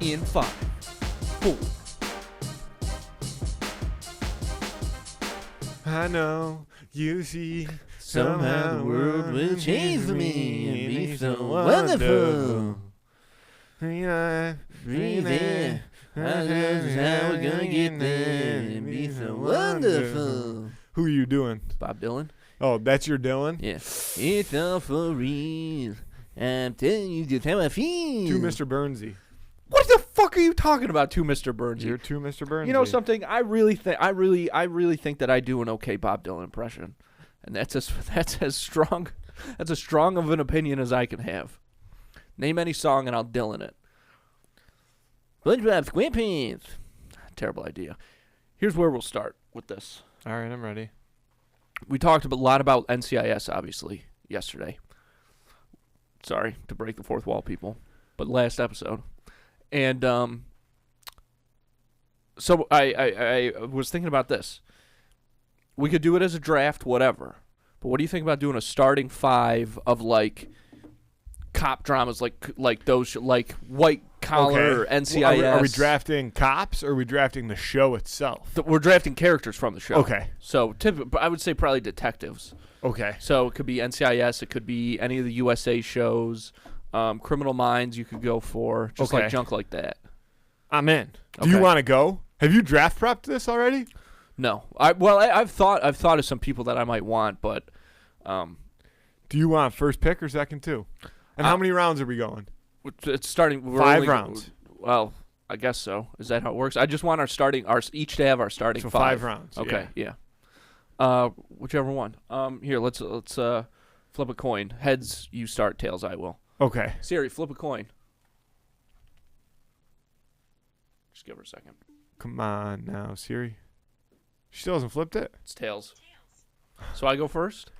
in 5, 4. I know you see Somehow the world will change for me and be so wonderful. Breathe in. I know how we're gonna get there and be so wonderful. Who are you doing? Bob Dylan? Oh, that's your Dylan? Yeah. It's all for real. I'm telling you just how I feel. To Mr. Burnsy. What the fuck are you talking about, to Mr. Burnsy? You're to Mr. Burnsy. You know something? I really think that I do an okay Bob Dylan impression, and that's as strong of an opinion as I can have. Name any song and I'll Dylan it. SpongeBob SquarePants. Terrible idea. Here's where we'll start with this. All right, I'm ready. We talked a lot about NCIS, obviously, yesterday. Sorry to break the fourth wall, people, but last episode. And so I was thinking about this. We could do it as a draft, whatever. But what do you think about doing a starting 5 of like cop dramas, like those like white collar NCIS? Well, are we drafting cops or are we drafting the show itself? We're drafting characters from the show. Okay. So I would say probably detectives. Okay. So it could be NCIS. It could be any of the USA shows. Criminal Minds you could go for. Just like junk like that. I'm in. Do you want to go? Have you draft prepped this already? No. I've thought of some people that I might want, but do you want first pick or second too? And how many rounds are we going? It's starting 5 rounds. Well, I guess so. Is that how it works? I just want each to have our starting 5. 5 rounds. Okay, yeah. Whichever one. Here, let's flip a coin. Heads, you start. Tails, I will. Okay. Siri, flip a coin. Just give her a second. Come on now, Siri. She still hasn't flipped it? It's tails. So I go first?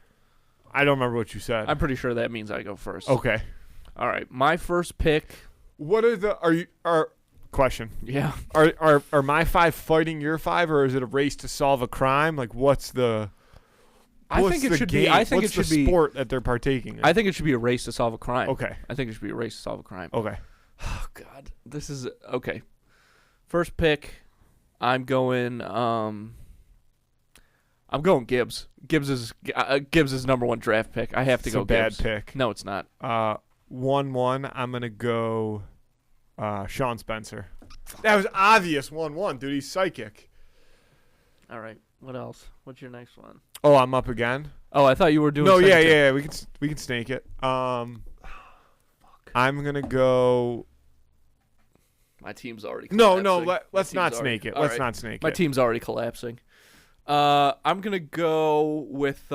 I don't remember what you said. I'm pretty sure that means I go first. Okay. All right. My first pick. What are question. Yeah. Are my 5 fighting your 5, or is it a race to solve a crime? Like what's the I think it should be sport that they're partaking in? I think it should be a race to solve a crime. Okay. I think it should be a race to solve a crime. Okay. Oh God. This is okay. First pick, I'm going Gibbs. Gibbs is number 1 draft pick. I have to go Gibbs. It's a bad pick. No, it's not. 1-1. I'm going to go Sean Spencer. That was obvious 1-1, dude. He's psychic. All right. What else? What's your next one? Oh, I'm up again? Oh, I thought you were doing No, yeah. We can snake it. I'm going to go My team's already collapsing. No, let's not snake it. Let's not snake it. My team's already collapsing. I'm going to go with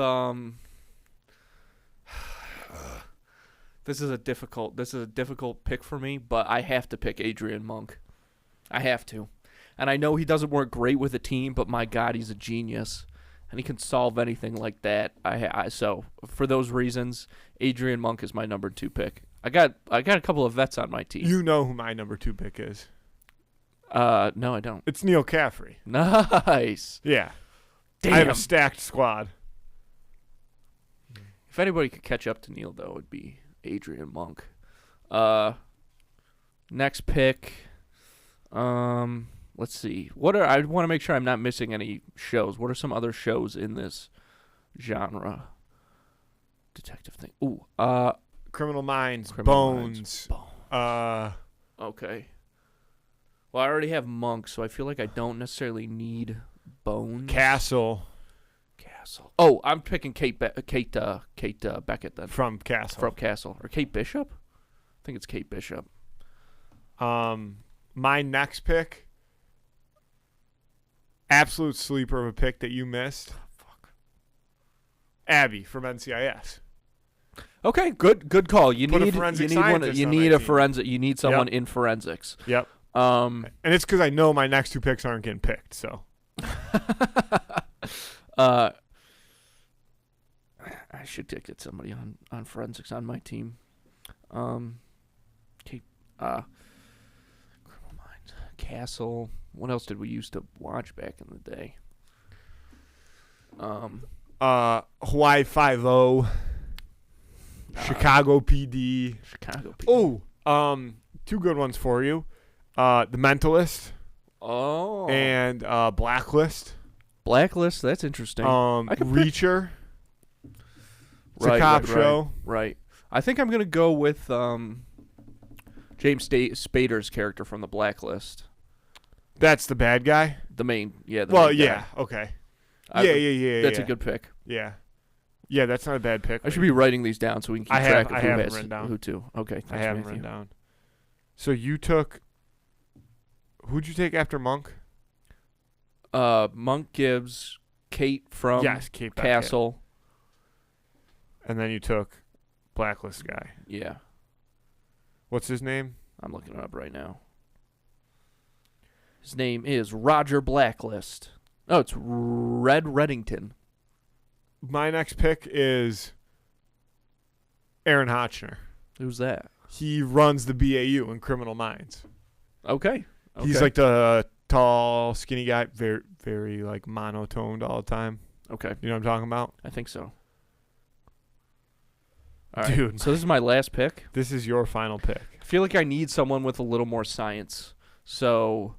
This is a difficult pick for me, but I have to pick Adrian Monk. I have to. And I know he doesn't work great with a team, but my God, he's a genius. And he can solve anything like that. So for those reasons, Adrian Monk is my number 2 pick. I got a couple of vets on my team. You know who my number 2 pick is? No, I don't. It's Neil Caffrey. Nice. Yeah. Damn. I have a stacked squad. If anybody could catch up to Neil, though, it would be Adrian Monk. Next pick. Let's see. I want to make sure I'm not missing any shows. What are some other shows in this genre? Detective thing. Ooh. Criminal Minds. Bones. Okay. Well, I already have Monk, so I feel like I don't necessarily need Bones. Castle. Oh, I'm picking Kate Beckett then. From Castle. Or Kate Bishop? I think it's Kate Bishop. My next pick, absolute sleeper of a pick that you missed. Fuck. Abby from NCIS. Okay, good call. You Put need a forensic you scientist on need that a team. forensic. You need someone in forensics. Yep. And it's because I know my next 2 picks aren't getting picked. So. I should get somebody on forensics on my team. Criminal Minds, Castle. What else did we used to watch back in the day? Hawaii 5-0. Chicago PD. Oh, 2 good ones for you. The Mentalist Oh. and Blacklist. Blacklist. That's interesting. I can pick- Reacher. It's a cop show. Right. I think I'm gonna go with James Spader's character from the Blacklist. That's the bad guy. The main, yeah. The Well, main guy. yeah. Okay. I Yeah, would- yeah. That's a good pick. Yeah. Yeah, that's not a bad pick. I should be writing these down so we can keep I have- track I of who have them has written down. who to. Okay, thanks, I have them Matthew. written down. So you took. Who'd you take after Monk? Monk Gibbs, Kate from Yes, Kate Beckett. Castle. And then you took Blacklist guy. Yeah, What's his name? I'm looking it up right now. His name is Roger Blacklist. Oh, it's Red Reddington. My next pick is Aaron Hotchner. Who's that? He runs the BAU in Criminal Minds. Okay. He's like the tall, skinny guy, very, very like monotoned all the time. Okay, You know what I'm talking about? I think so. All right. Dude. So this is my last pick. This is your final pick. I feel like I need someone with a little more science. So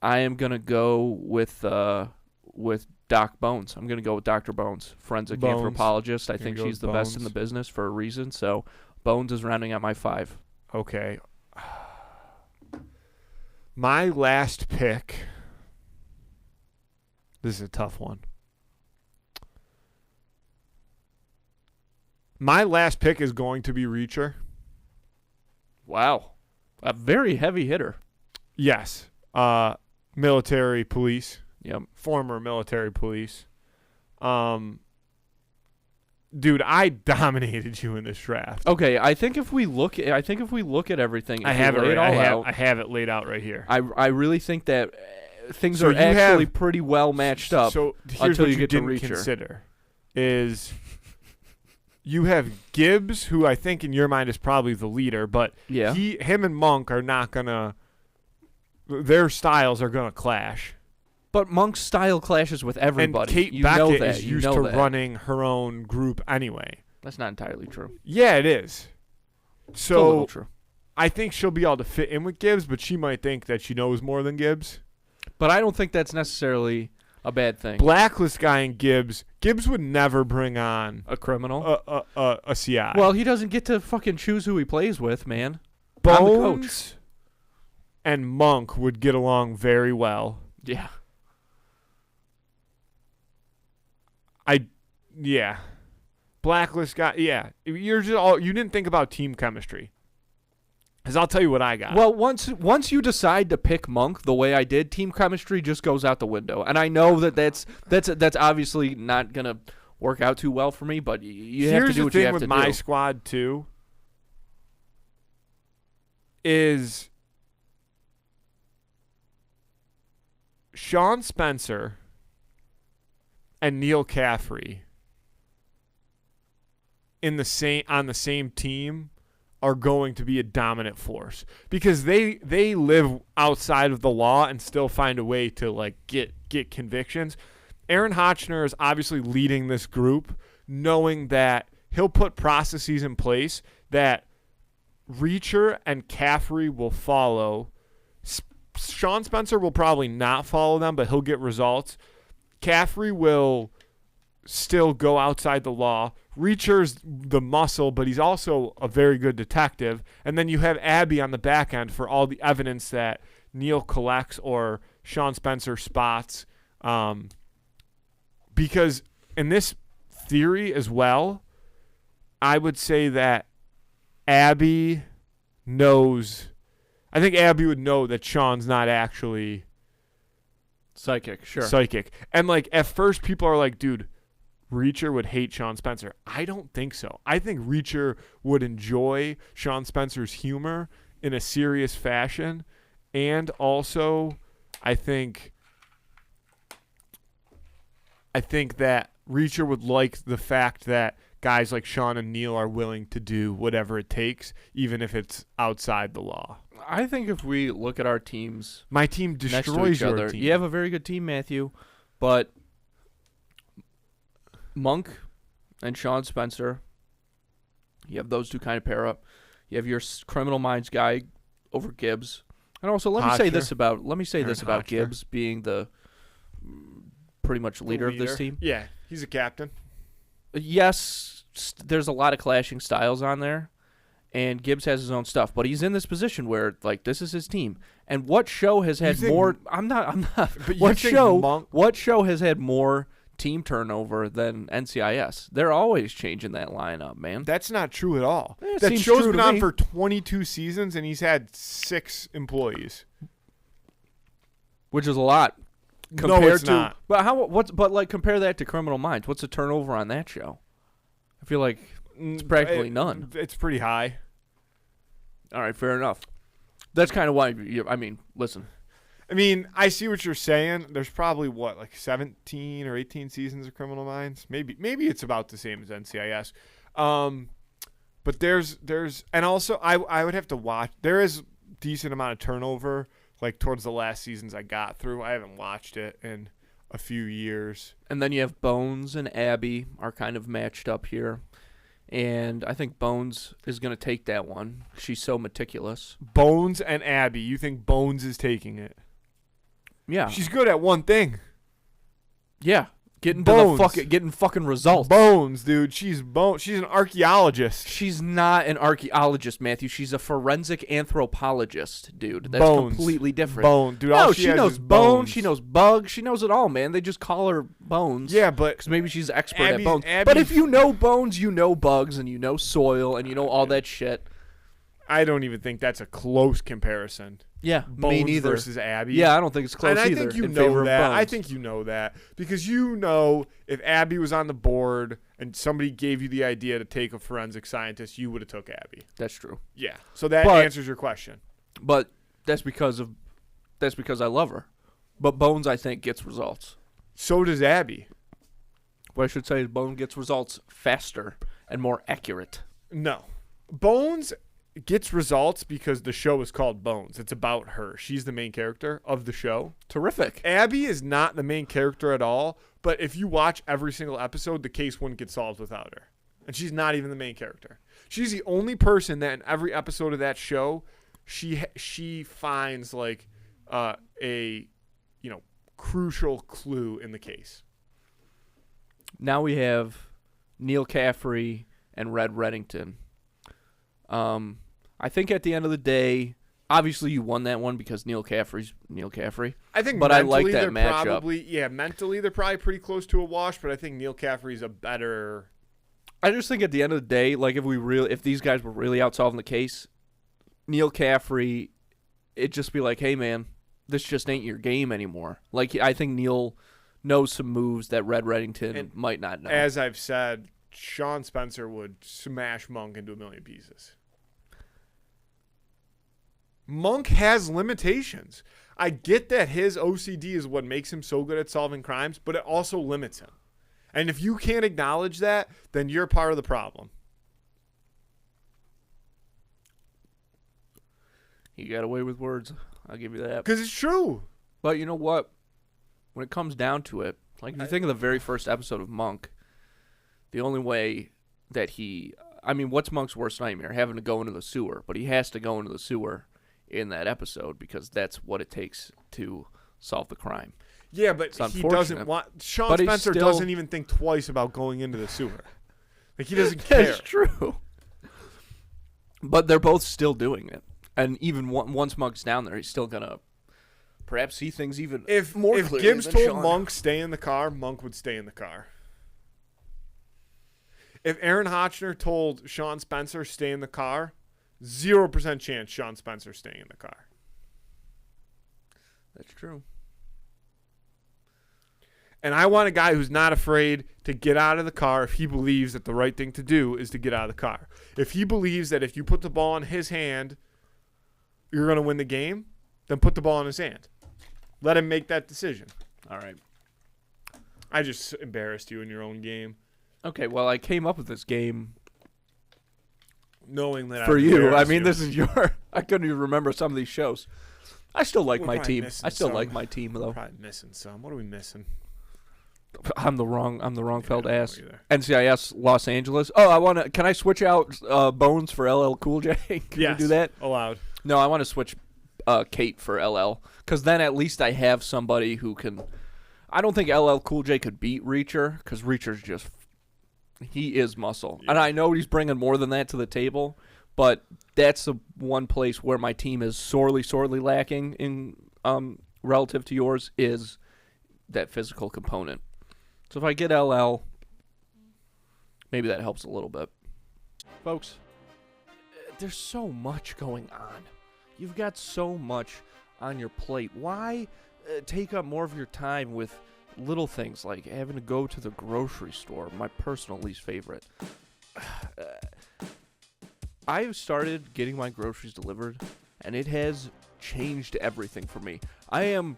I am going to go with Doc Bones. I'm going to go with Dr. Bones, forensic Bones. anthropologist. I You're think gonna go she's with the best in Bones. the business for a reason. So Bones is rounding out my 5. Okay. My last pick. This is a tough one. My last pick is going to be Reacher. Wow. A very heavy hitter. Yes. Military police. Yep. Former military police. Dude, I dominated you in this draft. Okay, I think if we look at everything, I if have we it. lay it all out, I have it laid out right here. I really think that things So are you actually have- pretty well matched up. So here's until what you you get to didn't Reacher. consider is you have Gibbs, who I think in your mind is probably the leader, but Yeah. him and Monk are not gonna. Their styles are gonna clash. But Monk's style clashes with everybody. And Kate you Beckett know that. is you used know to that. running her own group anyway. That's not entirely true. Yeah, it is. It's a little So true. I think she'll be able to fit in with Gibbs, but she might think that she knows more than Gibbs. But I don't think that's necessarily a bad thing. Blacklist guy and Gibbs would never bring on A criminal. a CI. Well, he doesn't get to fucking choose who he plays with, man. I'm the coach. Bones and Monk would get along very well. Yeah. Yeah. Blacklist guy, yeah. You didn't think about team chemistry. Cuz I'll tell you what I got. Well, once you decide to pick Monk the way I did, team chemistry just goes out the window. And I know that's obviously not gonna work out too well for me, but you have to do what you have to do. Here's the thing with my squad too is Sean Spencer and Neil Caffrey on the same team are going to be a dominant force because they live outside of the law and still find a way to like get convictions. Aaron Hotchner is obviously leading this group, knowing that he'll put processes in place that Reacher and Caffrey will follow. Sean Spencer will probably not follow them, but he'll get results. Caffrey will still go outside the law. Reacher's the muscle, but he's also a very good detective. And then you have Abby on the back end for all the evidence that Neil collects or Sean Spencer spots. Because in this theory as well, I would say that Abby knows. I think Abby would know that Sean's not actually Psychic, sure. psychic. And like at first people are like, dude, Reacher would hate Sean Spencer. I don't think so. I think Reacher would enjoy Sean Spencer's humor in a serious fashion. And also I think that Reacher would like the fact that guys like Sean and Neil are willing to do whatever it takes, even if it's outside the law. I think if we look at our teams My team next to destroys each your other, team. you have a very good team, Matthew, but Monk and Sean Spencer, you have those two kind of pair up. You have your Criminal Minds guy over Gibbs. And also, let me say this about Hotchner. Gibbs being the pretty much leader of this team. Yeah, he's a captain. Yes, there's a lot of clashing styles on there, and Gibbs has his own stuff, but he's in this position where like this is his team. And what show has had more? I'm not. But What show has had more team turnover than NCIS? They're always changing that lineup, man. That's not true at all. It That seems show's true been to on me. for 22 seasons, and he's had 6 employees. Which is a lot. No, it's not. But like compare that to Criminal Minds. What's the turnover on that show? I feel like it's practically none. It's pretty high. All right, fair enough. That's kind of why. Listen. I mean, I see what you're saying. There's probably like 17 or 18 seasons of Criminal Minds. Maybe it's about the same as NCIS. But there's and also I would have to watch. There is decent amount of turnover like towards the last seasons I got through. I haven't watched it in a few years. And then you have Bones and Abby are kind of matched up here. And I think Bones is going to take that one. She's so meticulous. Bones and Abby. You think Bones is taking it? Yeah. She's good at one thing. Yeah. Getting fucking results. Bones, dude. She's an archaeologist. She's not an archaeologist, Matthew. She's a forensic anthropologist, dude. That's Bones. completely different. Bone, dude. No, all she has knows is bones. She knows bugs. She knows it all, man. They just call her Bones. Yeah, but because maybe she's expert Abby's- at bones. Abby's- But if you know bones, you know bugs, and you know soil, and you know all that shit. I don't even think that's a close comparison. Yeah, Bones me neither. versus Abby. Yeah, I don't think it's close and I either. think you in know favor that. Of I Bones. think you know that because you know if Abby was on the board and somebody gave you the idea to take a forensic scientist, you would have took Abby. That's true. Yeah. So that But- answers your question. But that's because I love her. But Bones, I think, gets results. So does Abby. What I should say is Bones gets results faster and more accurate. No. Bones gets results because the show is called Bones. It's about her. She's the main character of the show. Terrific. Abby is not the main character at all, but if you watch every single episode, the case wouldn't get solved without her. And she's not even the main character. She's the only person that in every episode of that show, she finds like a crucial clue in the case. Now we have Neil Caffrey and Red Reddington. I think at the end of the day, obviously you won that one because Neil Caffrey's Neil Caffrey. I think, but I like that they're matchup. Mentally they're probably pretty close to a wash, but I think Neil Caffrey's a better. I just think at the end of the day, like if these guys were really out solving the case, Neil Caffrey, it'd just be like, hey man, this just ain't your game anymore. Like I think Neil knows some moves that Red Reddington might not know. As I've said, Sean Spencer would smash Monk into a million pieces. Monk has limitations. I get that his OCD is what makes him so good at solving crimes, but it also limits him. And if you can't acknowledge that, then you're part of the problem. He got away with words. I'll give you that. Because it's true. But you know what? When it comes down to it, like if you think of the very first episode of Monk, the only way that what's Monk's worst nightmare? Having to go into the sewer. But he has to go into the sewer in that episode because that's what it takes to solve the crime. Yeah, but he doesn't want. Sean Spencer doesn't even think twice about going into the sewer. Like he doesn't care. That's true. But they're both still doing it, and even once Monk's down there, he's still gonna perhaps see things even more if clearly. Gibbs than told Sean. Monk stay in the car, Monk would stay in the car. If Aaron Hotchner told Sean Spencer stay in the car, 0% chance Sean Spencer staying in the car. That's true. And I want a guy who's not afraid to get out of the car if he believes that the right thing to do is to get out of the car. If he believes that if you put the ball in his hand, you're going to win the game, then put the ball in his hand. Let him make that decision. All right. I just embarrassed you in your own game. Okay, well, I came up with this game knowing that for you. I embarrassed mean, you. this is your. I couldn't even remember some of these shows. I still like We're my probably team. missing I still some. like my team though. Probably missing some. What are we missing? I'm the wrong felled I don't know ass. either. NCIS Los Angeles. Oh, can I switch out Bones for LL Cool J? Can Yes, we do that? allowed. No, I want to switch Kate for LL, because then at least I have somebody who can. I don't think LL Cool J could beat Reacher, because Reacher's just he is muscle, and I know he's bringing more than that to the table. But that's the one place where my team is sorely lacking in relative to yours is that physical component. So if I get LL, maybe that helps a little bit. Folks, there's so much going on. You've got so much on your plate. Why take up more of your time with little things like having to go to the grocery store, my personal least favorite? I've started getting my groceries delivered, and it has changed everything for me. I am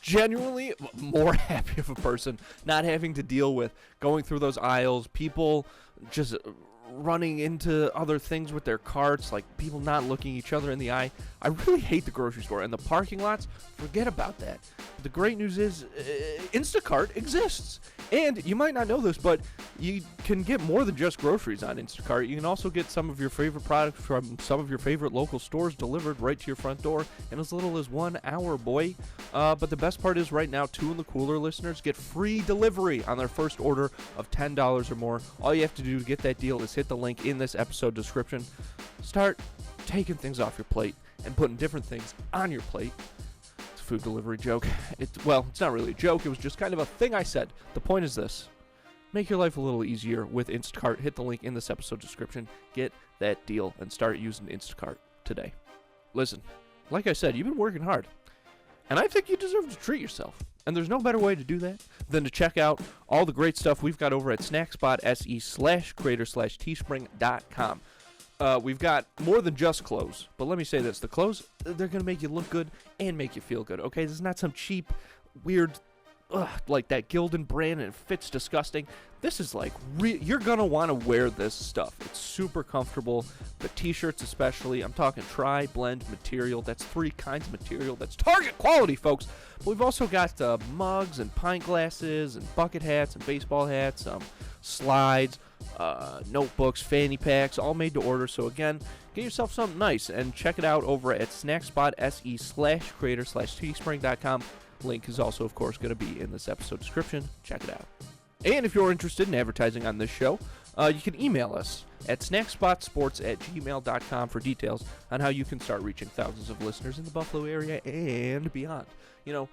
genuinely more happy of a person not having to deal with going through those aisles, people just running into other things with their carts, like people not looking each other in the eye. I really hate the grocery store, and the parking lots, forget about that. The great news is Instacart exists. And you might not know this, but you can get more than just groceries on Instacart. You can also get some of your favorite products from some of your favorite local stores delivered right to your front door in as little as 1 hour, boy. But the best part is right now, Two in the Cooler listeners get free delivery on their first order of $10 or more. All you have to do to get that deal is hit the link in this episode description. Start taking things off your plate and putting different things on your plate. Food delivery joke. It's not really a joke. It was just kind of a thing I said. The point is this. Make your life a little easier with Instacart. Hit the link in this episode description. Get that deal and start using Instacart today. Listen, like I said, you've been working hard. And I think you deserve to treat yourself. And there's no better way to do that than to check out all the great stuff we've got over at snackspot.se/creator/teespring.com. We've got more than just clothes, but let me say this. The clothes, they're going to make you look good and make you feel good, okay? This is not some cheap, weird, like that Gildan brand, and it fits disgusting. This is like, you're going to want to wear this stuff. It's super comfortable. The t-shirts especially. I'm talking tri-blend material. That's 3 kinds of material. That's Target quality, folks. But we've also got mugs and pint glasses and bucket hats and baseball hats, slides, notebooks, fanny packs, all made to order. So again, get yourself something nice and check it out over at snackspot.se/creator/teespring.com. Link is also, of course, going to be in this episode description. Check it out. And if you're interested in advertising on this show, you can email us at snackspotsports@gmail.com for details on how you can start reaching thousands of listeners in the Buffalo area and beyond. You know,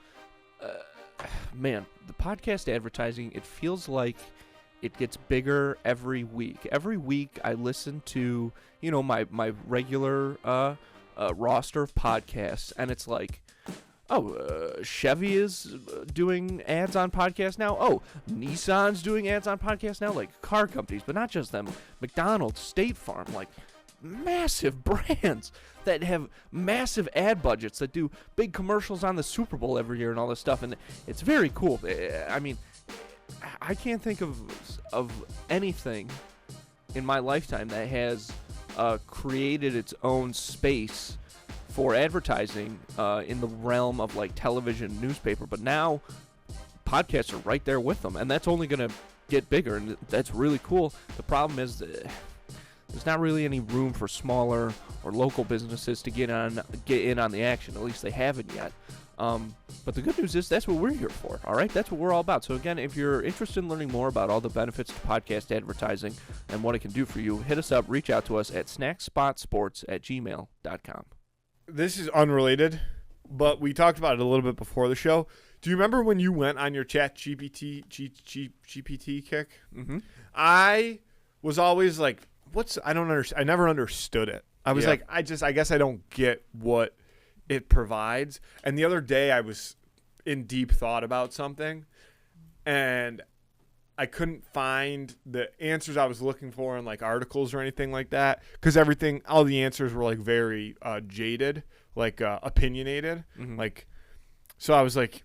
man, the podcast advertising, it feels like it gets bigger every week. Every week I listen to, my regular roster of podcasts, and it's like, Chevy is doing ads on podcasts now. Oh, Nissan's doing ads on podcasts now, like car companies, but not just them. McDonald's, State Farm, like massive brands that have massive ad budgets that do big commercials on the Super Bowl every year and all this stuff, and it's very cool. I mean, I can't think of anything in my lifetime that has created its own space for advertising in the realm of like television, newspaper, but now podcasts are right there with them, and that's only going to get bigger, and that's really cool. The problem is that there's not really any room for smaller or local businesses to get in on the action. At least they haven't yet. But the good news is that's what we're here for, all right? That's what we're all about. So again, if you're interested in learning more about all the benefits to podcast advertising and what it can do for you, hit us up, reach out to us at snackspotsports@gmail.com. This is unrelated, but we talked about it a little bit before the show. Do you remember when you went on your ChatGPT kick? Mm-hmm. I was always like, I don't understand. I never understood it. I was like, I guess I don't get what it provides. And the other day I was in deep thought about something, and I couldn't find the answers I was looking for in like articles or anything like that, because all the answers were like very jaded, like opinionated. Mm-hmm. Like, so I was like,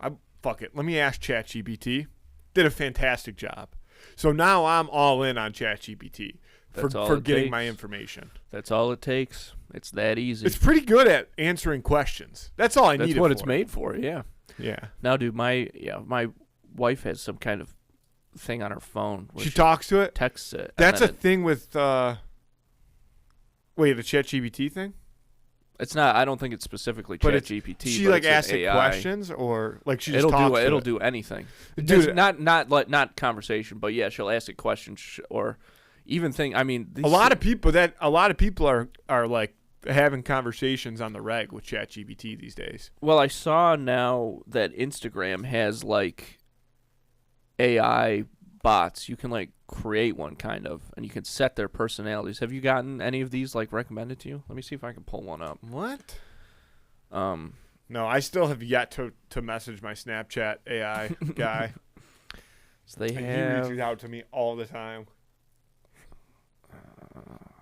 I don't know, fuck it. Let me ask ChatGPT. Did a fantastic job. So now I'm all in on ChatGPT for getting my information. That's all it takes. It's that easy. It's pretty good at answering questions. That's all I need. That's what it's made for. Yeah. Yeah. Now, dude, my wife has some kind of thing on her phone. She talks to it? Texts it. That's a thing with the ChatGPT thing? It's not. I don't think it's specifically But it's- ChatGPT. She but like it's an asks it AI. questions, or like she just It'll talks do. to It'll it? do anything. Dude, Not conversation, but yeah, she'll ask it questions or even thing. I mean, a lot of people are like having conversations on the reg with ChatGPT these days. Well, I saw now that Instagram has like AI bots. You can like create one kind of, and you can set their personalities. Have you gotten any of these like recommended to you? Let me see if I can pull one up. What? Um, No, I still have yet to message my Snapchat AI guy. so they And have. he reaches out to me all the time.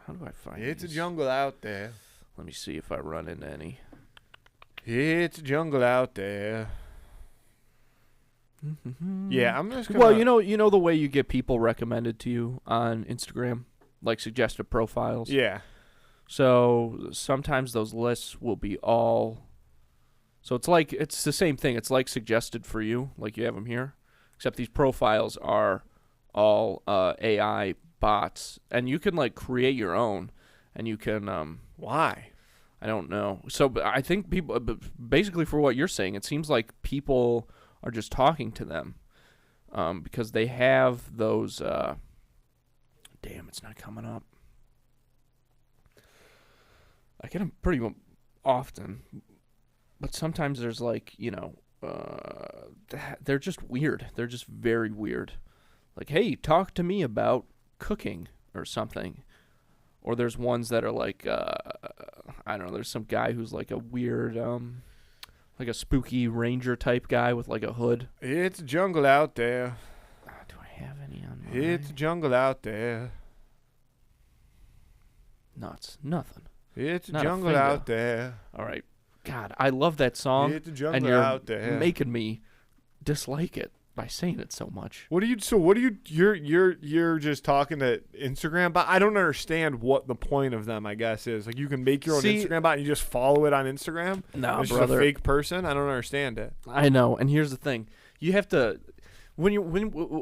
How do I find? It's a these? jungle out there. Let me see if I run into any. It's a jungle out there. Yeah, I'm just gonna, Well, you know the way you get people recommended to you on Instagram, like suggested profiles. Yeah. So sometimes those lists will be all. So it's the same thing. It's like suggested for you, like you have them here, except these profiles are all AI bots, and you can like create your own, and you can. Why? I don't know. So but I think people, basically for what you're saying, it seems like people are just talking to them, because they have those. Damn, it's not coming up. I get them pretty often, but sometimes there's like, they're just weird. They're just very weird. Like, hey, talk to me about cooking or something. Or there's ones that are like, I don't know, there's some guy who's like a weird, like a spooky ranger type guy with like a hood. It's a jungle out there. Do I have any on my... It's a jungle out there. Nuts. Nothing. It's a Not a jungle finger. out there. All right. God, I love that song. It's a jungle And you're out there. making me dislike it by saying it so much. What do you're just talking to Instagram bot? I don't understand what the point of them, I guess, is. Like, you can make your own See- Instagram bot and you just follow it on Instagram? No, It's just brother. a fake person? I don't understand it. I know, and here's the thing: you have to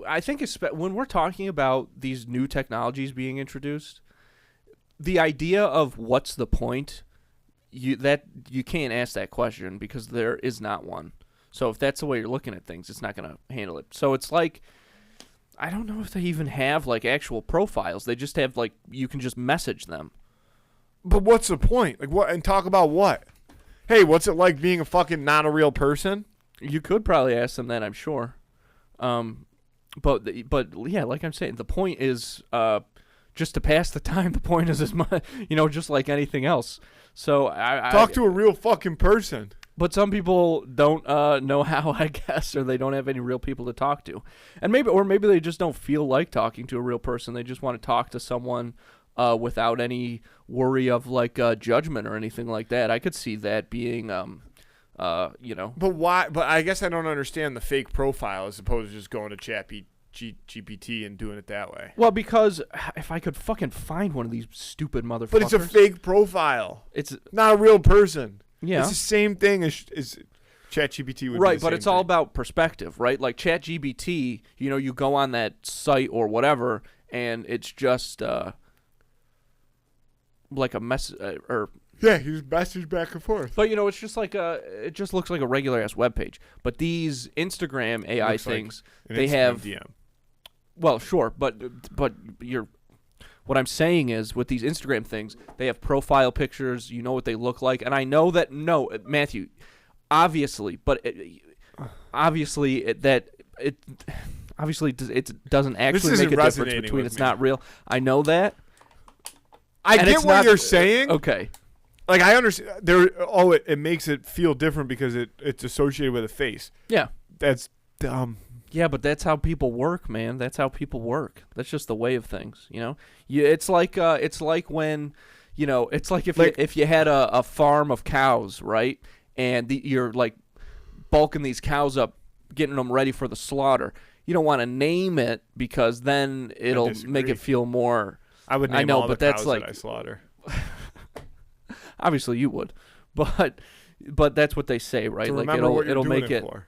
I think when we're talking about these new technologies being introduced, the idea of what's the point, you can't ask that question because there is not one. So if that's the way you're looking at things, it's not going to handle it. So it's like, I don't know if they even have like actual profiles. They just have like, you can just message them. But what's the point? Like, what? And talk about what? Hey, what's it like being a fucking not a real person? You could probably ask them that, I'm sure. But yeah, like I'm saying, the point is just to pass the time. The point is as much, just like anything else. So Talk to a real fucking person. But some people don't know how, I guess, or they don't have any real people to talk to, and maybe they just don't feel like talking to a real person. They just want to talk to someone without any worry of like judgment or anything like that. I could see that being, But why? But I guess I don't understand the fake profile as opposed to just going to GPT and doing it that way. Well, because if I could fucking find one of these stupid motherfuckers, But it's a fake profile. It's Not a real person. yeah. It's the same thing as ChatGPT would be Right, the but same it's all thing. about perspective, right? Like ChatGPT, you go on that site or whatever, and it's just like a mess or. Yeah, you message back and forth. But it's just like it just looks like a regular ass web page. But these Instagram AI Looks like things, an they Instagram have. DM. Well, sure, but what I'm saying is with these Instagram things, they have profile pictures. You know what they look like, and I know that Matthew, obviously, but obviously it doesn't actually isn't make a difference resonating between with it's me. not real. I know that. I And get it's what not- you're saying. Okay. Like, I understand. It makes it feel different because it's associated with a face. Yeah. That's dumb. Yeah, but that's how people work, man. That's how people work. That's just the way of things, It's like when, it's like if you had a farm of cows, right? And you're like bulking these cows up, getting them ready for the slaughter. You don't want to name it because then it'll make disagree. it feel more. I would name I know, all but the that's cows like that I slaughter. Obviously, you would, but that's what they say, right? To Like remember what you're it'll doing make it it. for.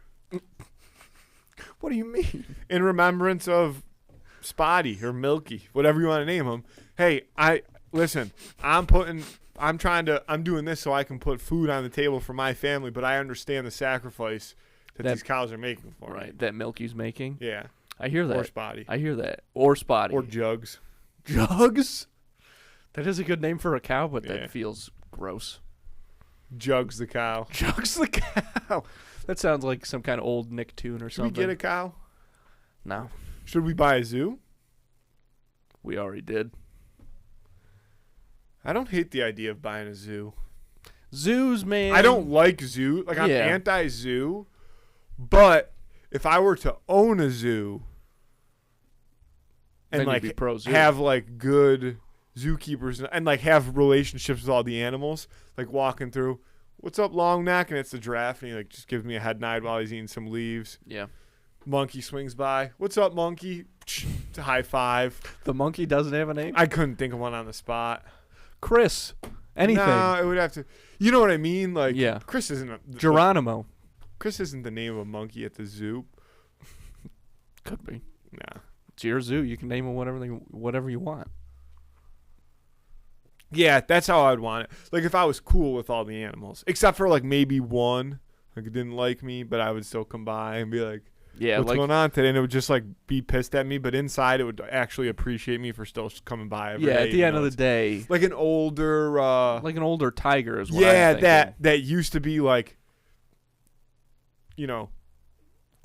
What do you mean? In remembrance of Spotty or Milky, whatever you want to name him. Hey, I'm putting I'm doing this so I can put food on the table for my family, but I understand the sacrifice that these cows are making for me. Right, that Milky's making. Yeah. I hear that. Or Spotty. I hear that. Or Spotty. Or Jugs. Jugs? That is a good name for a cow, but Yeah. that feels gross. Jugs the cow. Jugs the cow. That sounds like some kind of old Nicktoon or Should something. we get a cow? No, Should we buy a zoo? we already did. I don't hate the idea of buying a zoo. Zoos, man. I don't like zoo. Like, I'm Yeah. anti-zoo. But if I were to own a zoo and, Then you'd like, be pro-zoo. have, like, good zookeepers and, like, have relationships with all the animals, like, walking through, what's up, long neck? And it's the giraffe, and he, like, just gives me a head nod while he's eating some leaves. Yeah. Monkey swings by. What's up, monkey? High five. The monkey doesn't have a name? I couldn't think of one on the spot. Chris. Anything. No, it would have to. You know what I mean? Like, Yeah. Chris isn't Geronimo. Chris isn't the name of a monkey at the zoo. Could be. Nah. It's your zoo. You can name it whatever you want. Yeah, that's how I'd want it. Like, if I was cool with all the animals, except for like maybe one, like, it didn't like me, but I would still come by and be like, Yeah, "What's like going on today?" And it would just like be pissed at me, but inside it would actually appreciate me for still coming by every day. at the even end though of the it's day, like an older, like an older tiger is what yeah, I'm thinking. that used to be like, you know,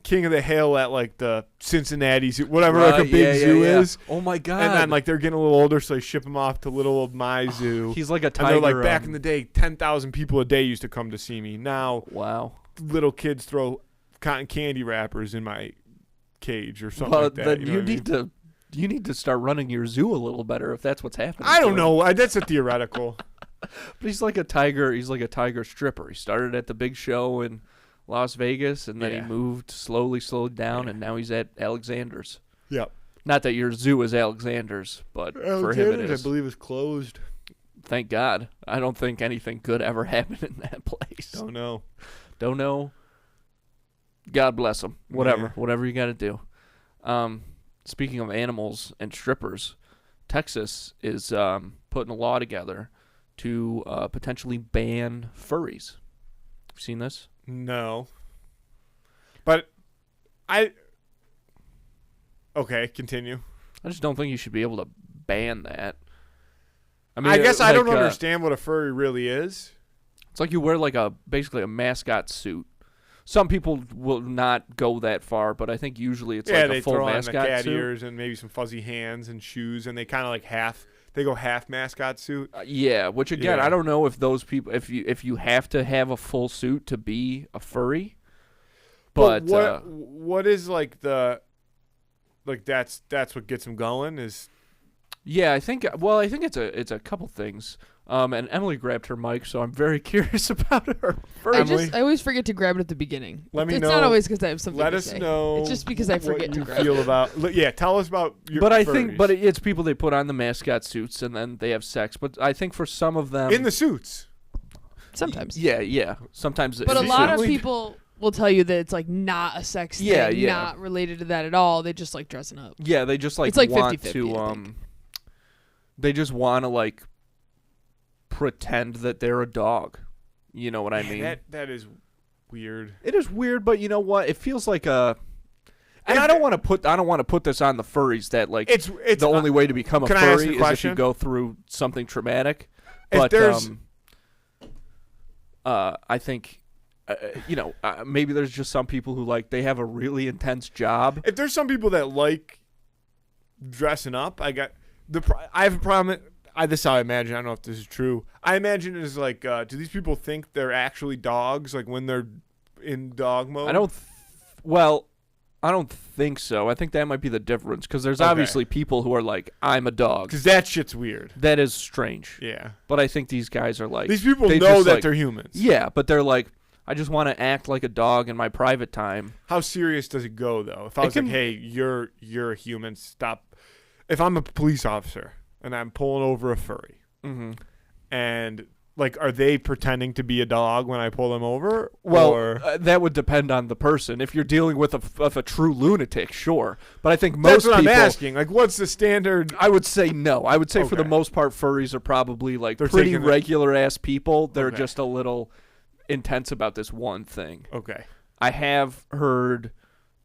king of the hill at like the Cincinnati zoo, whatever like a Right, big zoo yeah. is. Oh my god. And then like they're getting a little older, so they ship them off to little old my zoo. he's like a And tiger. they're like, back in the day, 10,000 people a day used to come to see me. Now Wow. little kids throw cotton candy wrappers in my cage or something Well, like that. then You know you what I need mean? you need to start running your zoo a little better if that's what's happening. I to don't him. know. That's a theoretical. But he's like a tiger. He's like a tiger stripper. He started at the big show in Las Vegas, and then Yeah. he moved slowed down, and now he's at Alexander's. Yep. Not that your zoo is Alexander's, but for him it Alexander's, is. I believe, is closed. Thank God. I don't think anything good ever happened in that place. Don't know. Don't know. God bless them. Yeah. Whatever you got to do. Speaking of animals and strippers, Texas is putting a law together to potentially ban furries. You seen this? No. But okay, continue. I just don't think you should be able to ban that. I guess I don't like, understand what a furry really is. It's like you wear like basically a mascot suit. Some people will not go that far, but I think usually it's Yeah, like they a full throw on the mascot cat suit. ears and maybe some fuzzy hands and shoes, and they kind of like they go half mascot suit. Yeah, which again, Yeah. I don't know if those people, if you have to have a full suit to be a furry, but what is like that's what gets them going is. yeah, I think it's a couple things. And Emily grabbed her mic, so I'm very curious about her. Emily? I always forget to grab it at the beginning. Let me it's know. not always because I have something Let to us say. know. It's just because I forget what to you grab feel it. about. Yeah, tell us about your. But I furries. think, it's people they put on the mascot suits and then they have sex. But I think for some of them, in the suits. Sometimes. yeah, sometimes. But a it's- lot of Usually- people will tell you that it's like not a sex thing, Yeah. not related to that at all. They just like dressing up. Yeah, they just like It's like want 50-50, to I think. they just want to like pretend that they're a dog. You know what I mean? That is weird. It is weird, but you know what? It feels like a. And If- I don't want to put this on the furries that like It's the only way to become a can I ask furry a is if question? you go through something traumatic. If But there's- I think maybe there's just some people who like they have a really intense job. If there's some people that like dressing up, I have a problem. This is how I imagine. I don't know if this is true. I imagine it is like, do these people think they're actually dogs, like when they're in dog mode? I don't think so. I think that might be the difference because there's Okay. obviously people who are like, I'm a dog. because that shit's weird. That is strange. Yeah, But I think these guys are like these people they know just, that like- they're humans. Yeah, but they're like, I just want to act like a dog in my private time. How serious does it go though? If I It was can- like, hey, you're a human, stop. If I'm a police officer and I'm pulling over a furry, Mm-hmm. and Like, are they pretending to be a dog when I pull them over? Well, or? that would depend on the person. If you're dealing with a true lunatic, sure. But I think That's most what people, I'm asking. Like, what's the standard? I would say no. I would say for the Okay. most part, furries are probably like They're pretty taking the- regular ass people. They're Okay. just a little intense about this one thing. Okay. I have heard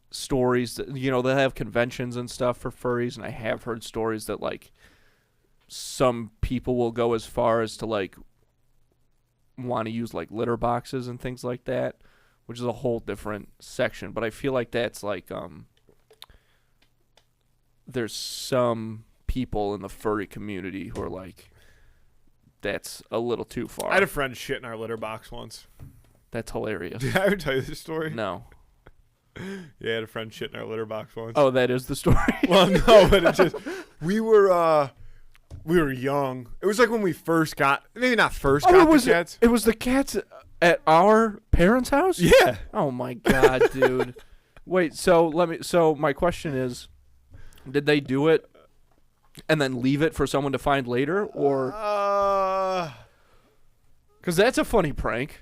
stories that, they have conventions and stuff for furries, and I have heard stories that like some people will go as far as to like want to use like litter boxes and things like that, which is a whole different section. But I feel like that's like there's some people in the furry community who are like, that's a little too far. I had a friend shit in our litter box once. That's hilarious. Did I ever tell you this story? No. Yeah, I had a friend shit in our litter box once. Oh, that is the story. Well, no, but it's just we were young. It was like when we first got, maybe not first got the cats. It was the cats at our parents' house? Yeah. Oh my god, dude. Wait, so my question is, did they do it and then leave it for someone to find later, or cuz that's a funny prank.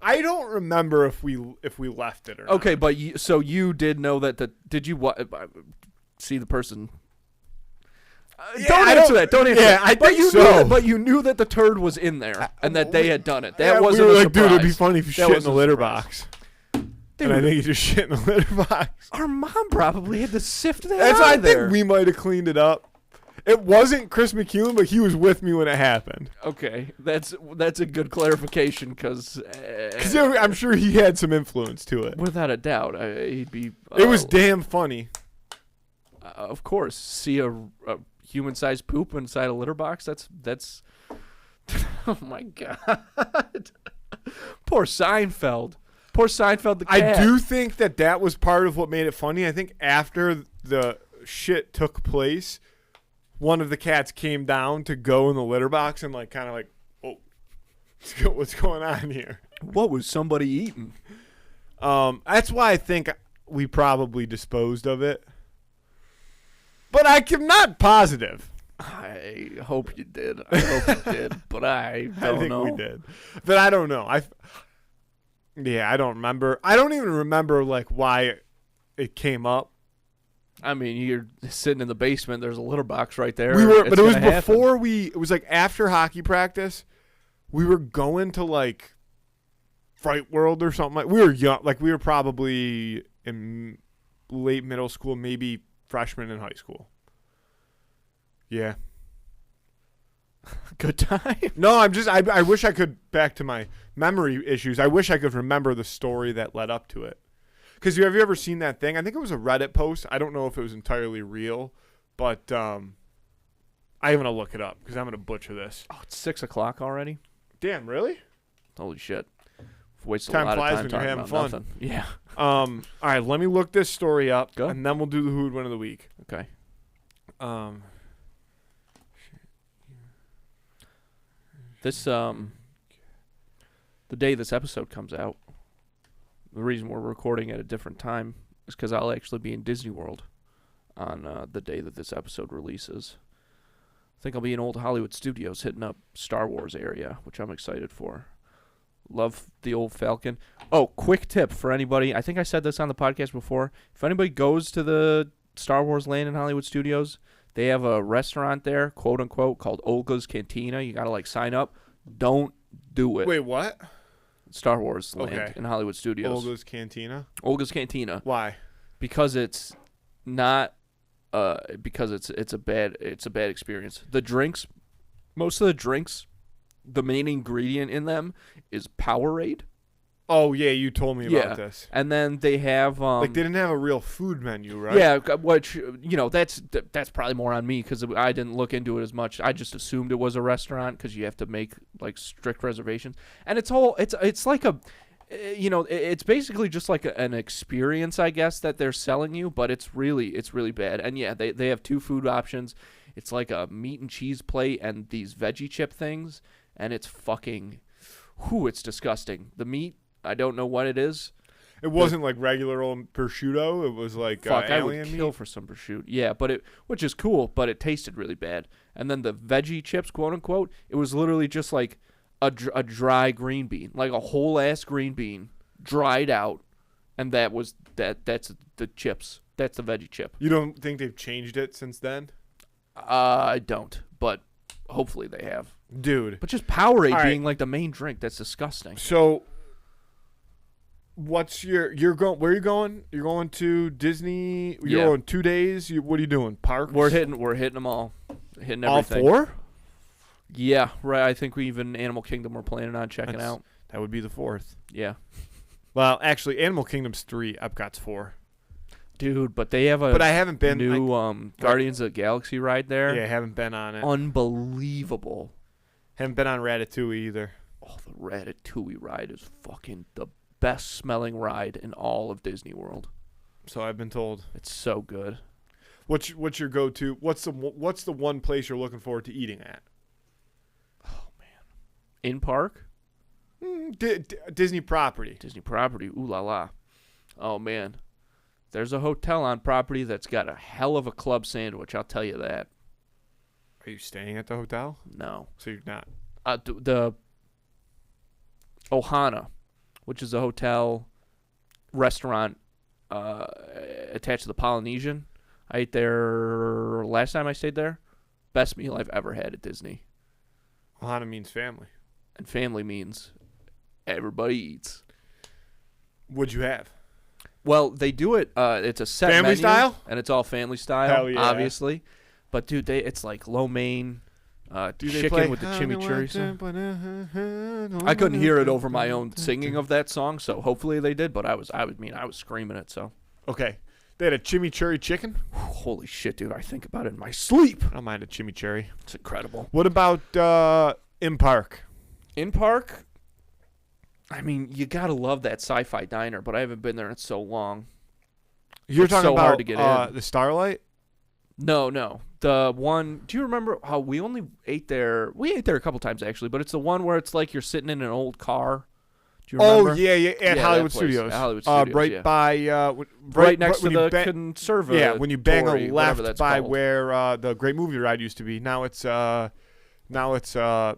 I don't remember if we left it or not. Okay, but you did know that did you see the person? Yeah, Don't I answer don't- that. Don't answer yeah, that. I but think you so. knew that, but you knew that the turd was in there and that they had done it. That Yeah, wasn't we were a like, dude, it'd be surprise. funny if you That shit in the wasn't a litter surprise. box. Dude, And I think you just shit in the litter box. our mom probably had to sift that That's out why I of there. think we might have cleaned it up. It wasn't Chris McEwen, but he was with me when it happened. Okay, that's a good clarification because Because I'm sure he had some influence to it. without a doubt, he'd be. It was damn funny. Of course, see a human-sized poop inside a litter box. That's. Oh my god! Poor Seinfeld. Poor Seinfeld the cat. I do think that was part of what made it funny. I think after the shit took place, one of the cats came down to go in the litter box and like kind of like, oh, what's going on here? What was somebody eating? That's why I think we probably disposed of it. But I'm not positive. I hope you did. I hope you did, but I don't I think know. we did. But I don't know. I don't remember. I don't even remember like why it came up. I mean, you're sitting in the basement. There's a litter box right there. But it was gonna happen. before it was like after hockey practice. We were going to like Fright World or something. Like we were young, like we were probably in late middle school, maybe freshman in high school. Yeah. Good time. No, I wish I could, back to my memory issues, I wish I could remember the story that led up to it. Because have you ever seen that thing? I think it was a Reddit post. I don't know if it was entirely real, but I'm going to look it up because I'm going to butcher this. Oh, it's 6:00 already. Damn, really? Holy shit! Wasted Time a lot flies of time when you're talking having about fun. nothing. Yeah. All right, let me look this story up, Go. and then we'll do the Who Would Win of the Week. Okay. This the day this episode comes out, the reason we're recording at a different time is because I'll actually be in Disney World on the day that this episode releases. I think I'll be in Old Hollywood Studios hitting up Star Wars area, which I'm excited for. Love the old Falcon. Oh, quick tip for anybody. I think I said this on the podcast before. If anybody goes to the Star Wars land in Hollywood Studios, they have a restaurant there, quote unquote, called Olga's Cantina. You gotta like sign up. Don't do it. Wait, what? Star Wars land Okay. in Hollywood Studios. Olga's Cantina? Olga's Cantina. Why? Because it's not because it's a bad experience. The drinks, most of the drinks, the main ingredient in them is Powerade. Oh, yeah, you told me about this. And then they have Like, they didn't have a real food menu, right? yeah, which that's probably more on me because I didn't look into it as much. I just assumed it was a restaurant because you have to make like strict reservations, and it's like a, it's basically just like an experience, I guess, that they're selling you, but it's really bad. And yeah, they have two food options. It's like a meat and cheese plate and these veggie chip things, and it's fucking, it's disgusting. The meat, I don't know what it is. It wasn't like regular old prosciutto. It was like Fuck, I alien would meat. kill for some prosciutto. Yeah, which is cool, but it tasted really bad. And then the veggie chips, quote unquote, it was literally just like a dry green bean, like a whole ass green bean, dried out, and that's the chips. That's the veggie chip. You don't think they've changed it since then? I don't, but hopefully they have. Dude. But just Powerade All right. being like the main drink, that's disgusting. So, what's you're going? Where are you going? You're going to Disney. You're Yeah. going 2 days. What are you doing? Parks. We're hitting them all, hitting all everything. 4. Yeah, right. I think we even Animal Kingdom we're planning on checking That's- out. That would be the 4th. Yeah, Well, actually, Animal Kingdom's 3. Epcot's 4. dude, but they have a But I haven't been. new Guardians of the Galaxy ride there. Yeah, I haven't been on it. Unbelievable. Haven't been on Ratatouille either. Oh, the Ratatouille ride is fucking the best smelling ride in all of Disney World. So I've been told. It's so good. What's your go-to? What's the one place you're looking forward to eating at? In park, Disney property. Disney property. Ooh la la. Oh man, there's a hotel on property that's got a hell of a club sandwich. I'll tell you that. Are you staying at the hotel? No, So you're not. the Ohana, which is a hotel restaurant attached to the Polynesian. I ate there last time I stayed there. Best meal I've ever had at Disney. Ohana means family. And family means everybody eats. What'd you have? Well, they do it. It's a set Family menu, style? and it's all family style, Hell yeah. obviously. But dude, it's like lo mein, Do they chicken play with the chimichurri. song? I couldn't hear it over my own singing of that song, so hopefully they did. But I was screaming it. So Okay. They had a chimichurri chicken. holy shit, dude! I think about it in my sleep. I don't mind a chimichurri. It's incredible. What about in park? In park, I mean, you gotta love that sci-fi diner, but I haven't been there in so long. You're It's talking so about hard to get in. the Starlight? No. The one, do you remember how we only ate there? We ate there a couple times actually, but it's the one where it's like you're sitting in an old car. Do you remember? Oh yeah, at Yeah, Hollywood that place. Studios. At Hollywood Studios, right yeah. by Right next to when you the conservatory. yeah, when you bang a whatever left that's by called. where the Great Movie Ride used to be. Now it's the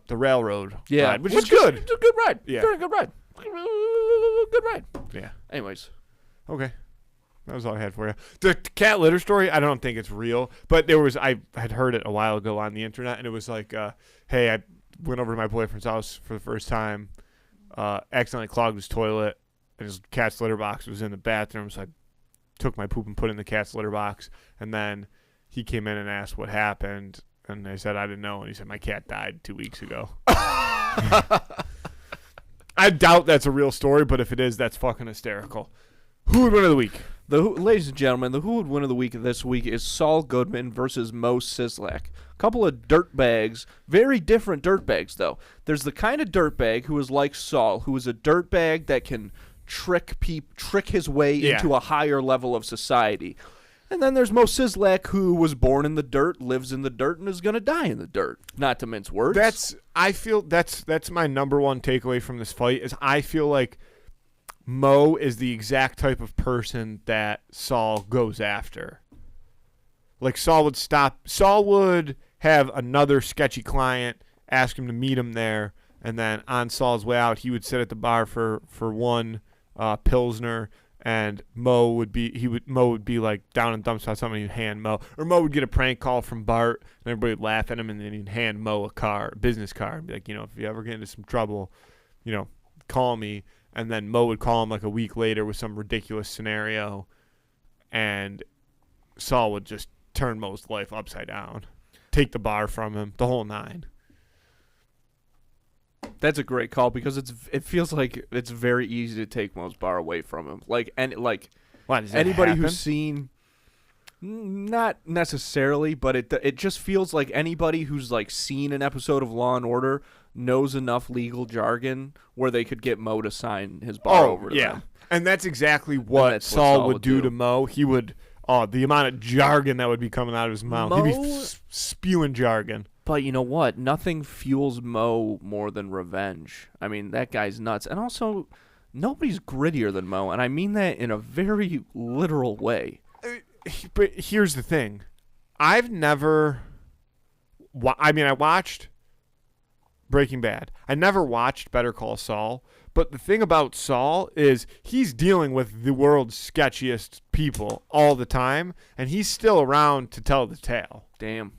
railroad ride, which is good. It's a good ride. Yeah. Very good ride. Good ride. Yeah. Anyways, Okay. That was all I had for you. The cat litter story, I don't think it's real, but I had heard it a while ago on the internet, and it was like, hey, I went over to my boyfriend's house for the first time, accidentally clogged his toilet, and his cat's litter box was in the bathroom, so I took my poop and put it in the cat's litter box, and then he came in and asked what happened, and I said I didn't know, and he said my cat died 2 weeks ago. I doubt that's a real story, but if it is, that's fucking hysterical. Who would win of the week? ladies and gentlemen, the Who Would Win of the Week this week is Saul Goodman versus Mo Sislak. Couple of dirtbags, very different dirtbags though. There's the kind of dirtbag who is like Saul, who is a dirtbag that can trick his way Yeah. into a higher level of society. And then there's Mo Sislak, who was born in the dirt, lives in the dirt, and is gonna die in the dirt. Not to mince words. I feel that's my number one takeaway from this fight is I feel like Mo is the exact type of person that Saul goes after. Like Saul would have another sketchy client ask him to meet him there, and then on Saul's way out, he would sit at the bar for one Pilsner, and Mo would be like down and dumps on something, he'd hand Mo, or Mo would get a prank call from Bart, and everybody would laugh at him, and then he'd hand Mo a business card, and be like, if you ever get into some trouble, call me. And then Mo would call him like a week later with some ridiculous scenario, and Saul would just turn Mo's life upside down, take the bar from him, the whole nine. That's a great call because it feels like it's very easy to take Mo's bar away from him. Why does that anybody happen? who's seen, not necessarily, but it just feels like anybody who's like seen an episode of Law and Order knows enough legal jargon where they could get Mo to sign his bar over to them. And that's exactly what that's what Saul Saul would would do do. to Mo. He would, the amount of jargon that would be coming out of his mouth. He'd be Mo- spewing jargon. But you know what? Nothing fuels Mo more than revenge. I mean, that guy's nuts. And also, nobody's grittier than Mo, and I mean that in a very literal way. But here's the thing. I've never I watched Breaking Bad. I never watched Better Call Saul. But the thing about Saul is he's dealing with the world's sketchiest people all the time, and he's still around to tell the tale. Damn.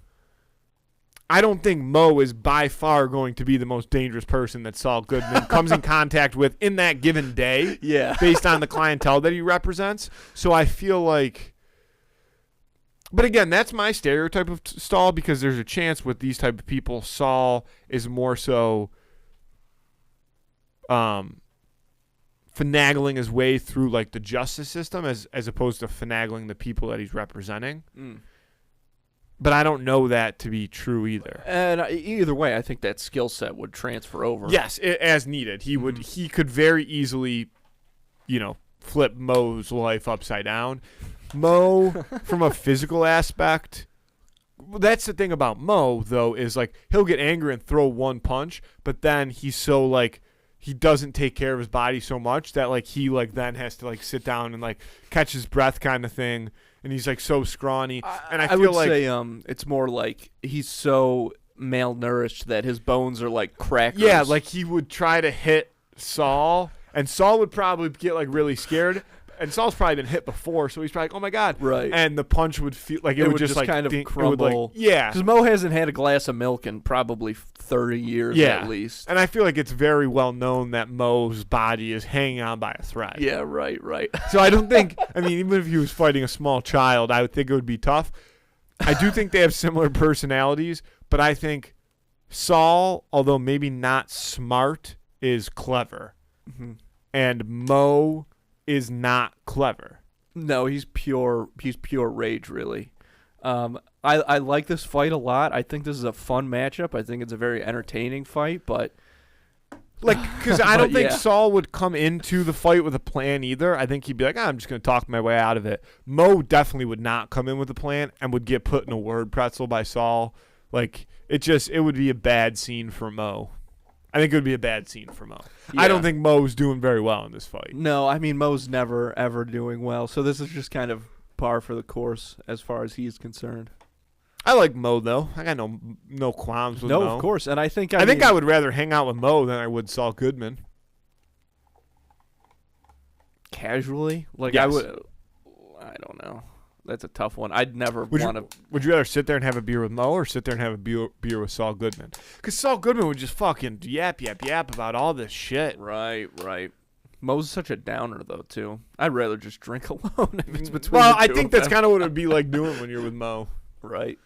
I don't think Mo is by far going to be the most dangerous person that Saul Goodman comes in contact with in that given day. Yeah. Based on the clientele that he represents. So I feel like... But again, that's my stereotype of Saul, because there's a chance with these type of people, Saul is more so finagling his way through like the justice system as opposed to finagling the people that he's representing. But I don't know that to be true either. And either way, I think that skill set would transfer over. Yes, as needed. He could very easily, flip Mo's life upside down. Mo, from a physical aspect, that's the thing about Mo, though, is like he'll get angry and throw one punch, but then he's so like he doesn't take care of his body so much that like he like then has to like sit down and like catch his breath kind of thing, and he's like so scrawny. And I feel would like say it's more like he's so malnourished that his bones are like crackers. Yeah, like he would try to hit Saul, and Saul would probably get like really scared. And Saul's probably been hit before, so he's probably like, "Oh my god!" Right. And the punch would feel like it would just like kind of crumble. Yeah, because Mo hasn't had a glass of milk in probably 30 years at least. And I feel like it's very well known that Mo's body is hanging on by a thread. Yeah, right. So I don't think. I mean, even if he was fighting a small child, I would think it would be tough. I do think they have similar personalities, but I think Saul, although maybe not smart, is clever, and Mo is not clever. No, he's pure rage, really. I like this fight a lot. I think this is a fun matchup. I think it's a very entertaining fight, but like, because I don't think yeah. Saul would come into the fight with a plan either. I think he'd be like, I'm just going to talk my way out of it. Mo definitely would not come in with a plan and would get put in a word pretzel by Saul. Like, it would be a bad scene for Mo. I think it would be a bad scene for Mo. Yeah. I don't think Mo's doing very well in this fight. No, I mean, Mo's never, ever doing well. So this is just kind of par for the course as far as he's concerned. I like Mo, though. I got no qualms with Mo. No, of course. And I think I think I would rather hang out with Mo than I would Saul Goodman. Casually? Like, Yes. I don't know. That's a tough one. I'd never Would want to. you rather sit there and have a beer with Mo or sit there and have a beer with Saul Goodman? Because Saul Goodman would just fucking yap about all this shit. Right. Mo's such a downer, though, too. I'd rather just drink alone if it's between Well, the I two think of that's them. kind of what it would be like doing when you're with Mo. Right.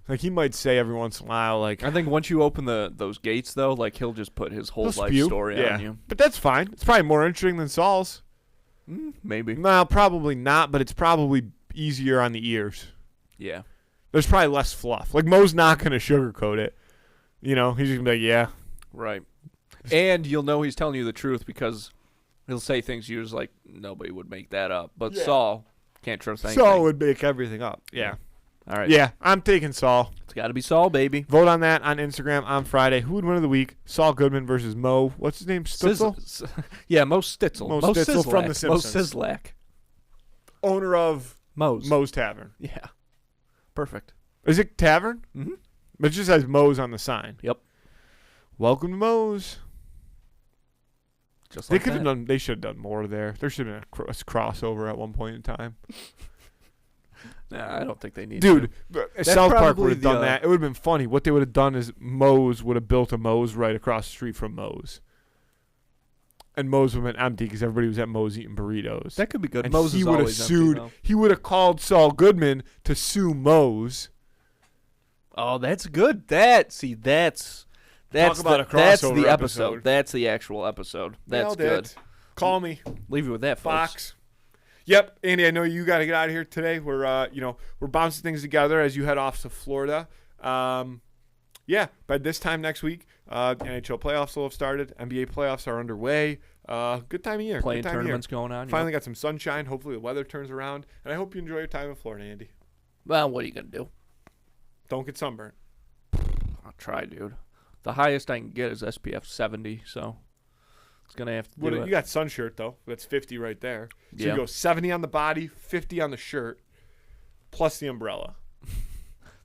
Like, he might say every once in a while, like... I think once you open those gates, though, like, he'll just put his whole he'll life spew. story on you. But that's fine. It's probably more interesting than Saul's. Maybe. No, probably not, but it's probably easier on the ears. Yeah. There's probably less fluff. Like, Mo's not going to sugarcoat it. You know, he's just going to be like, yeah. Right. And you'll know he's telling you the truth because he'll say things you're just like, nobody would make that up. But Yeah. Saul can't trust anything. Saul would make everything up. Yeah. All right. Yeah, I'm taking Saul. It's got to be Saul, baby. Vote on that on Instagram on Friday. Who would win of the week? Saul Goodman versus Mo. What's his name? Stutzel? Yeah, Mo Stitzel. Mo Mo Stitzel from Sislak. The Mo Simpsons. Sislak. Owner of Mo's. Tavern. Yeah. Perfect. Is it Tavern? Mm-hmm. It just has Mo's on the sign. Yep. Welcome to Mo's. Just They like could have that. done. They should have done more there. There should have been a crossover at one point in time. Nah, I don't think they need Dude, to. South Park probably would have done the, that. It would have been funny. What they would have done is Mo's would have built a Mo's right across the street from Mo's. And Mo's would have been empty because everybody was at Mo's eating burritos. That could be good. And Mo's he is would have always empty, sued. though. He would have called Saul Goodman to sue Mo's. Oh, that's good. That's Talk about a that's crossover the episode. episode. That's the actual episode. That's Nailed good. it. Call me, Leave you with that, folks. Fox. Yep, Andy. I know you got to get out of here today. We're we're bouncing things together as you head off to Florida. Yeah, by this time next week, NHL playoffs will have started. NBA playoffs are underway. Good time of year. Playing Good time of year. tournaments going on. Finally got some sunshine. Hopefully the weather turns around, and I hope you enjoy your time in Florida, Andy. Well, what are you gonna do? Don't get sunburned. I'll try, dude. The highest I can get is SPF 70, so It's gonna have to do You it. got sun shirt though. That's 50 right there. So Yeah. you go 70 on the body, 50 on the shirt, plus the umbrella.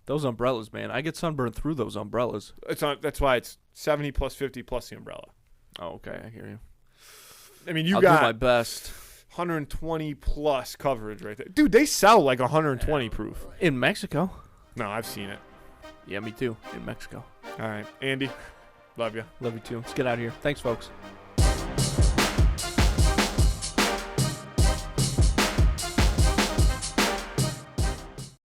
Those umbrellas, man. I get sunburned through those umbrellas. That's why it's 70 plus 50 plus the umbrella. Oh, okay. I hear you. I mean, you I'll do my got best. 120 plus coverage right there. Dude, they sell like 120 proof. In Mexico. No, I've seen it. Yeah, me too. In Mexico. All right, Andy, love you. Love you too. Let's get out of here. Thanks, folks.